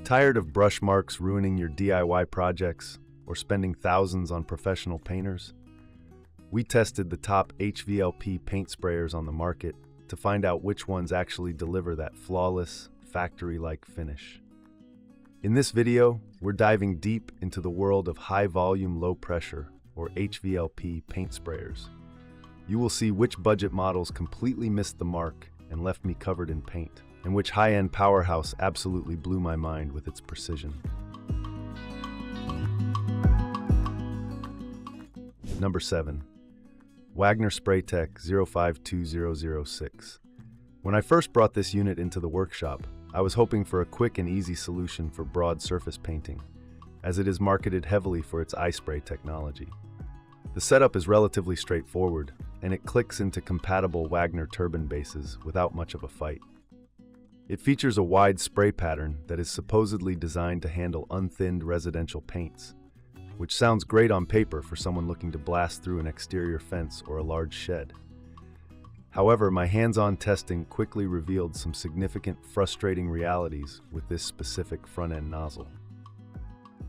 Tired of brush marks ruining your DIY projects or spending thousands on professional painters? We tested the top HVLP paint sprayers on the market to find out which ones actually deliver that flawless, factory-like finish. In this video, we're diving deep into the world of high-volume, low-pressure, or HVLP paint sprayers. You will see which budget models completely missed the mark and left me covered in paint, and which high-end powerhouse absolutely blew my mind with its precision. Number 7. Wagner Spraytech 052006. When I first brought this unit into the workshop, I was hoping for a quick and easy solution for broad surface painting, as it is marketed heavily for its iSpray technology. The setup is relatively straightforward, and it clicks into compatible Wagner turbine bases without much of a fight. It features a wide spray pattern that is supposedly designed to handle unthinned residential paints, which sounds great on paper for someone looking to blast through an exterior fence or a large shed. However, my hands-on testing quickly revealed some significant, frustrating realities with this specific front-end nozzle.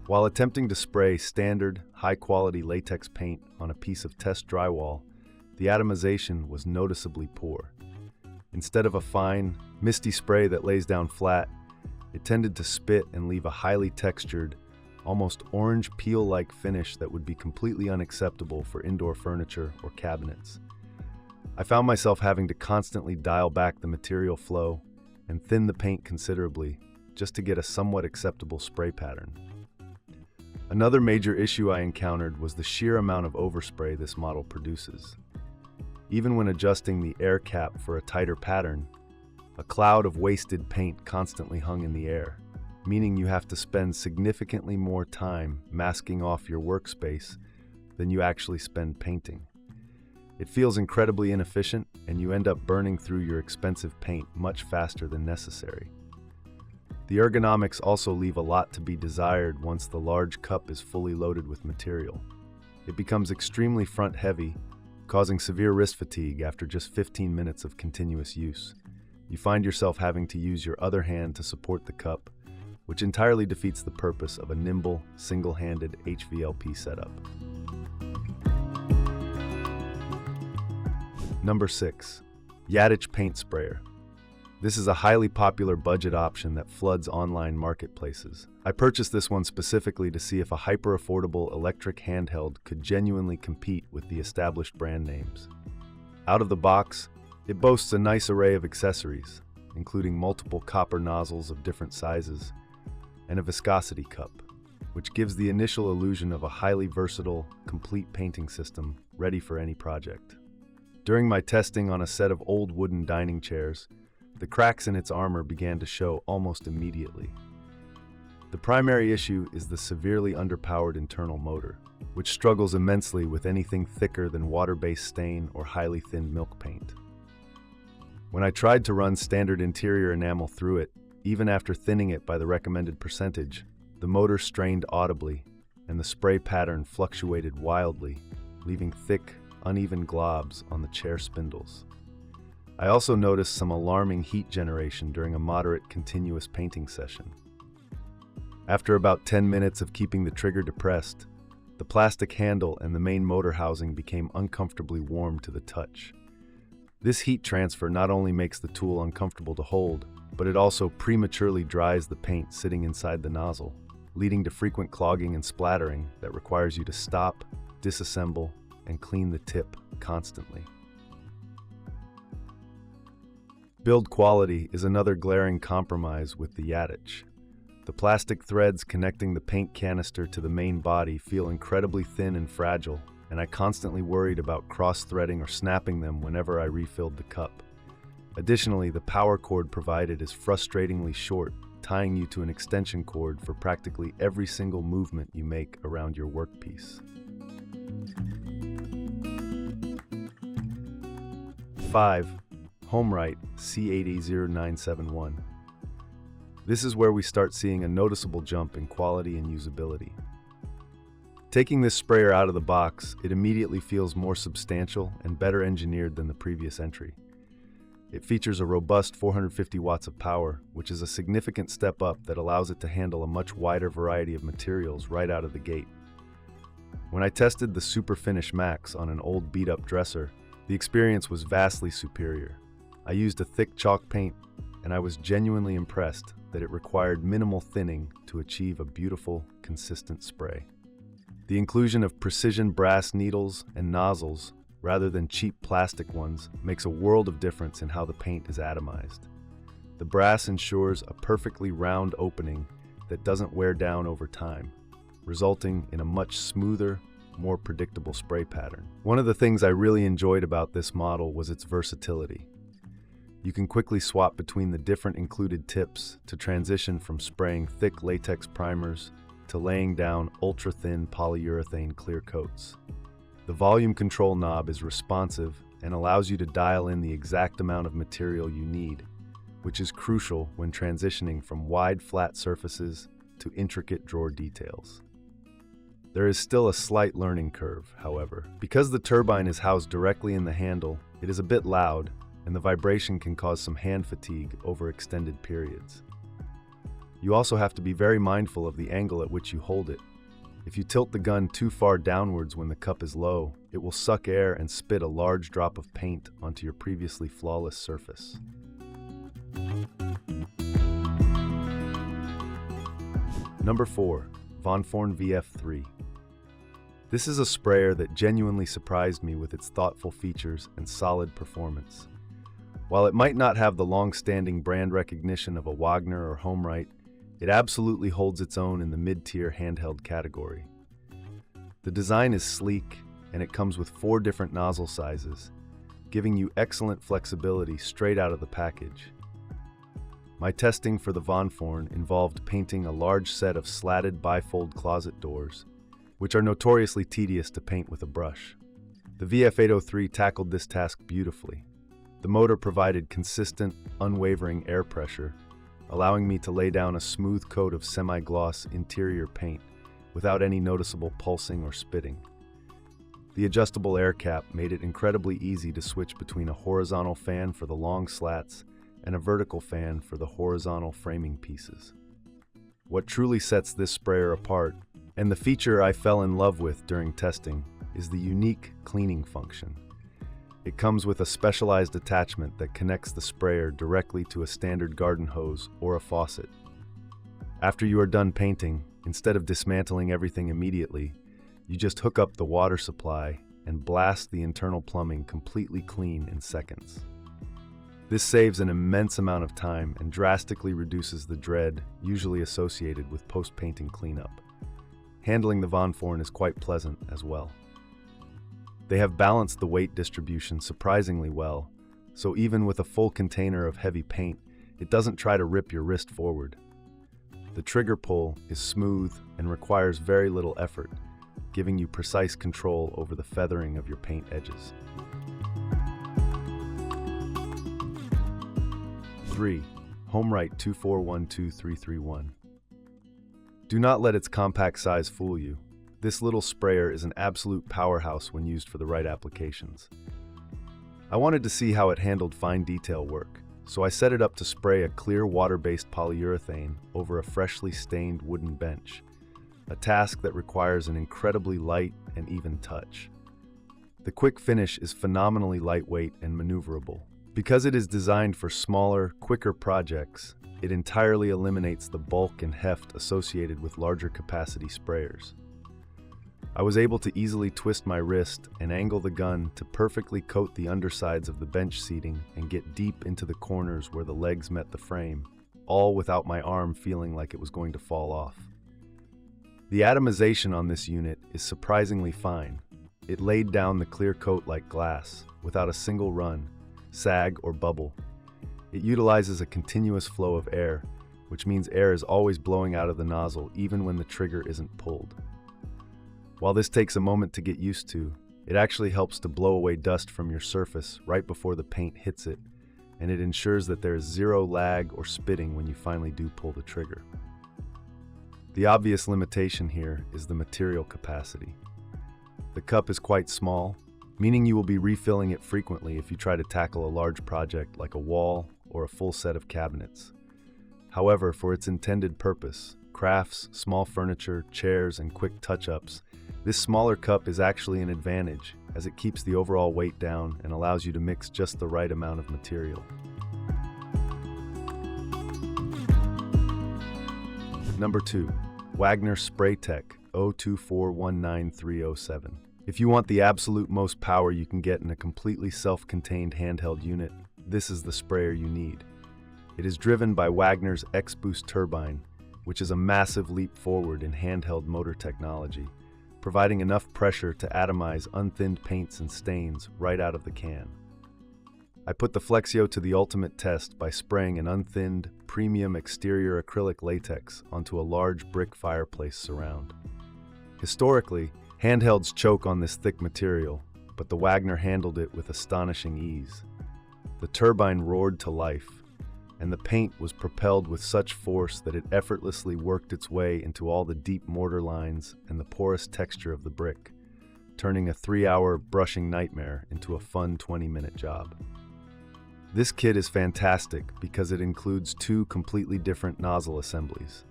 While attempting to spray standard, high-quality latex paint on a piece of test drywall, the atomization was noticeably poor. Instead of a fine, misty spray that lays down flat, it tended to spit and leave a highly textured, almost orange peel-like finish that would be completely unacceptable for indoor furniture or cabinets. I found myself having to constantly dial back the material flow and thin the paint considerably just to get a somewhat acceptable spray pattern. Another major issue I encountered was the sheer amount of overspray this model produces. Even when adjusting the air cap for a tighter pattern, a cloud of wasted paint constantly hung in the air, meaning you have to spend significantly more time masking off your workspace than you actually spend painting. It feels incredibly inefficient, and you end up burning through your expensive paint much faster than necessary. The ergonomics also leave a lot to be desired once the large cup is fully loaded with material. It becomes extremely front-heavy, causing severe wrist fatigue after just 15 minutes of continuous use. You find yourself having to use your other hand to support the cup, which entirely defeats the purpose of a nimble, single-handed HVLP setup. Number 6. Yattich Paint Sprayer. This is a highly popular budget option that floods online marketplaces. I purchased this one specifically to see if a hyper-affordable electric handheld could genuinely compete with the established brand names. Out of the box, it boasts a nice array of accessories, including multiple copper nozzles of different sizes, and a viscosity cup, which gives the initial illusion of a highly versatile, complete painting system ready for any project. During my testing on a set of old wooden dining chairs, the cracks in its armor began to show almost immediately. The primary issue is the severely underpowered internal motor, which struggles immensely with anything thicker than water-based stain or highly thinned milk paint. When I tried to run standard interior enamel through it, even after thinning it by the recommended percentage, the motor strained audibly, and the spray pattern fluctuated wildly, leaving thick, uneven globs on the chair spindles. I also noticed some alarming heat generation during a moderate continuous painting session. After about 10 minutes of keeping the trigger depressed, the plastic handle and the main motor housing became uncomfortably warm to the touch. This heat transfer not only makes the tool uncomfortable to hold, but it also prematurely dries the paint sitting inside the nozzle, leading to frequent clogging and splattering that requires you to stop, disassemble, and clean the tip constantly. Build quality is another glaring compromise with the Yattich. The plastic threads connecting the paint canister to the main body feel incredibly thin and fragile, and I constantly worried about cross-threading or snapping them whenever I refilled the cup. Additionally, the power cord provided is frustratingly short, tying you to an extension cord for practically every single movement you make around your workpiece. 5. HomeRight C800971. This is where we start seeing a noticeable jump in quality and usability. Taking this sprayer out of the box, it immediately feels more substantial and better engineered than the previous entry. It features a robust 450 watts of power, which is a significant step up that allows it to handle a much wider variety of materials right out of the gate. When I tested the Super Finish Max on an old beat-up dresser, the experience was vastly superior. I used a thick chalk paint, and I was genuinely impressed that it required minimal thinning to achieve a beautiful, consistent spray. The inclusion of precision brass needles and nozzles rather than cheap plastic ones makes a world of difference in how the paint is atomized. The brass ensures a perfectly round opening that doesn't wear down over time, resulting in a much smoother, more predictable spray pattern. One of the things I really enjoyed about this model was its versatility. You can quickly swap between the different included tips to transition from spraying thick latex primers to laying down ultra-thin polyurethane clear coats. The volume control knob is responsive and allows you to dial in the exact amount of material you need, which is crucial when transitioning from wide flat surfaces to intricate drawer details. There is still a slight learning curve, however. Because the turbine is housed directly in the handle, it is a bit loud, and the vibration can cause some hand fatigue over extended periods. You also have to be very mindful of the angle at which you hold it. If you tilt the gun too far downwards when the cup is low, it will suck air and spit a large drop of paint onto your previously flawless surface. Number 4. Vonforn VF803. This is a sprayer that genuinely surprised me with its thoughtful features and solid performance. While it might not have the long-standing brand recognition of a Wagner or HomeRight, it absolutely holds its own in the mid-tier handheld category. The design is sleek, and it comes with 4 different nozzle sizes, giving you excellent flexibility straight out of the package. My testing for the Vonforn involved painting a large set of slatted bifold closet doors, which are notoriously tedious to paint with a brush. The VF803 tackled this task beautifully. The motor provided consistent, unwavering air pressure, allowing me to lay down a smooth coat of semi-gloss interior paint without any noticeable pulsing or spitting. The adjustable air cap made it incredibly easy to switch between a horizontal fan for the long slats and a vertical fan for the horizontal framing pieces. What truly sets this sprayer apart, and the feature I fell in love with during testing, is the unique cleaning function. It comes with a specialized attachment that connects the sprayer directly to a standard garden hose or a faucet. After you are done painting, instead of dismantling everything immediately, you just hook up the water supply and blast the internal plumbing completely clean in seconds. This saves an immense amount of time and drastically reduces the dread usually associated with post-painting cleanup. Handling the Vonforn is quite pleasant as well. They have balanced the weight distribution surprisingly well, so even with a full container of heavy paint, it doesn't try to rip your wrist forward. The trigger pull is smooth and requires very little effort, giving you precise control over the feathering of your paint edges. 3. HomeRight 2412331. Do not let its compact size fool you. This little sprayer is an absolute powerhouse when used for the right applications. I wanted to see how it handled fine detail work, so I set it up to spray a clear water-based polyurethane over a freshly stained wooden bench, a task that requires an incredibly light and even touch. The quick finish is phenomenally lightweight and maneuverable. Because it is designed for smaller, quicker projects, it entirely eliminates the bulk and heft associated with larger capacity sprayers. I was able to easily twist my wrist and angle the gun to perfectly coat the undersides of the bench seating and get deep into the corners where the legs met the frame, all without my arm feeling like it was going to fall off. The atomization on this unit is surprisingly fine. It laid down the clear coat like glass, without a single run, sag, or bubble. It utilizes a continuous flow of air, which means air is always blowing out of the nozzle even when the trigger isn't pulled. While this takes a moment to get used to, it actually helps to blow away dust from your surface right before the paint hits it, and it ensures that there is zero lag or spitting when you finally do pull the trigger. The obvious limitation here is the material capacity. The cup is quite small, meaning you will be refilling it frequently if you try to tackle a large project like a wall or a full set of cabinets. However, for its intended purpose, crafts, small furniture, chairs, and quick touch-ups, this smaller cup is actually an advantage as it keeps the overall weight down and allows you to mix just the right amount of material. Number 2. Wagner Spraytech 02419-307. If you want the absolute most power you can get in a completely self-contained handheld unit, this is the sprayer you need. It is driven by Wagner's X-Boost turbine, which is a massive leap forward in handheld motor technology, providing enough pressure to atomize unthinned paints and stains right out of the can. I put the Flexio to the ultimate test by spraying an unthinned, premium exterior acrylic latex onto a large brick fireplace surround. Historically, handhelds choke on this thick material, but the Wagner handled it with astonishing ease. The turbine roared to life, and the paint was propelled with such force that it effortlessly worked its way into all the deep mortar lines and the porous texture of the brick, turning a 3-hour brushing nightmare into a fun 20-minute job. This kit is fantastic because it includes 2 completely different nozzle assemblies.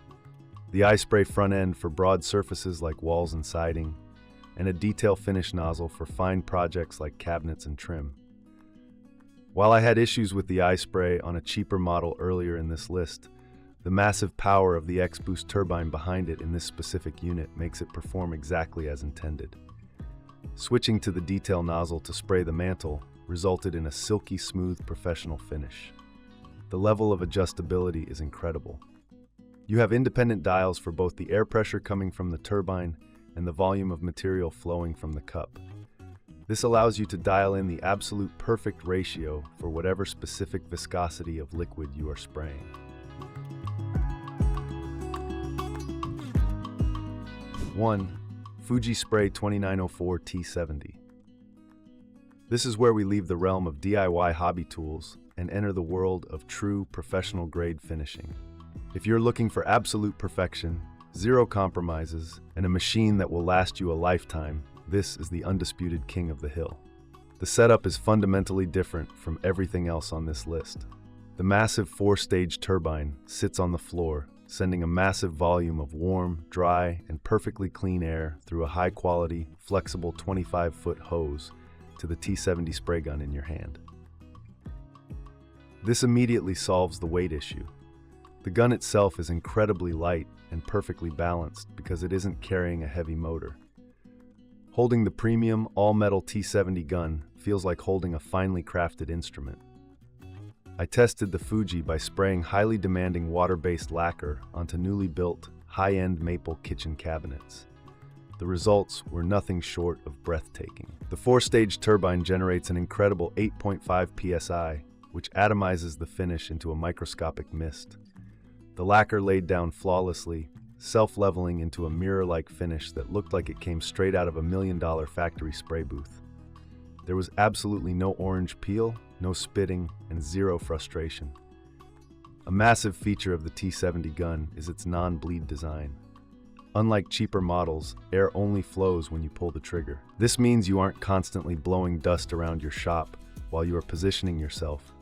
The iSpray front end for broad surfaces like walls and siding, and a detail finish nozzle for fine projects like cabinets and trim. While I had issues with the iSpray on a cheaper model earlier in this list, the massive power of the X-Boost turbine behind it in this specific unit makes it perform exactly as intended. Switching to the detail nozzle to spray the mantle resulted in a silky smooth professional finish. The level of adjustability is incredible. You have independent dials for both the air pressure coming from the turbine and the volume of material flowing from the cup. This allows you to dial in the absolute perfect ratio for whatever specific viscosity of liquid you are spraying. One, Fuji Spray 2904 T70. This is where we leave the realm of DIY hobby tools and enter the world of true professional-grade finishing. If you're looking for absolute perfection, zero compromises, and a machine that will last you a lifetime, this is the undisputed king of the hill. The setup is fundamentally different from everything else on this list. The massive 4-stage turbine sits on the floor, sending a massive volume of warm, dry, and perfectly clean air through a high-quality, flexible 25-foot hose to the T70 spray gun in your hand. This immediately solves the weight issue. The gun itself is incredibly light and perfectly balanced because it isn't carrying a heavy motor. Holding the premium, all-metal T70 gun feels like holding a finely crafted instrument. I tested the Fuji by spraying highly demanding water-based lacquer onto newly built, high-end maple kitchen cabinets. The results were nothing short of breathtaking. The 4-stage turbine generates an incredible 8.5 psi, which atomizes the finish into a microscopic mist. The lacquer laid down flawlessly, self-leveling into a mirror-like finish that looked like it came straight out of a $1 million factory spray booth. There was absolutely no orange peel, no spitting, and zero frustration. A massive feature of the T70 gun is its non-bleed design. Unlike cheaper models, air only flows when you pull the trigger. This means you aren't constantly blowing dust around your shop while you are positioning yourself,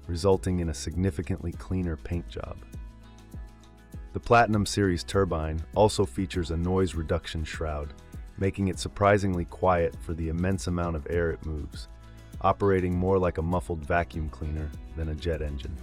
resulting in a significantly cleaner paint job. The Platinum Series turbine also features a noise reduction shroud, making it surprisingly quiet for the immense amount of air it moves, operating more like a muffled vacuum cleaner than a jet engine.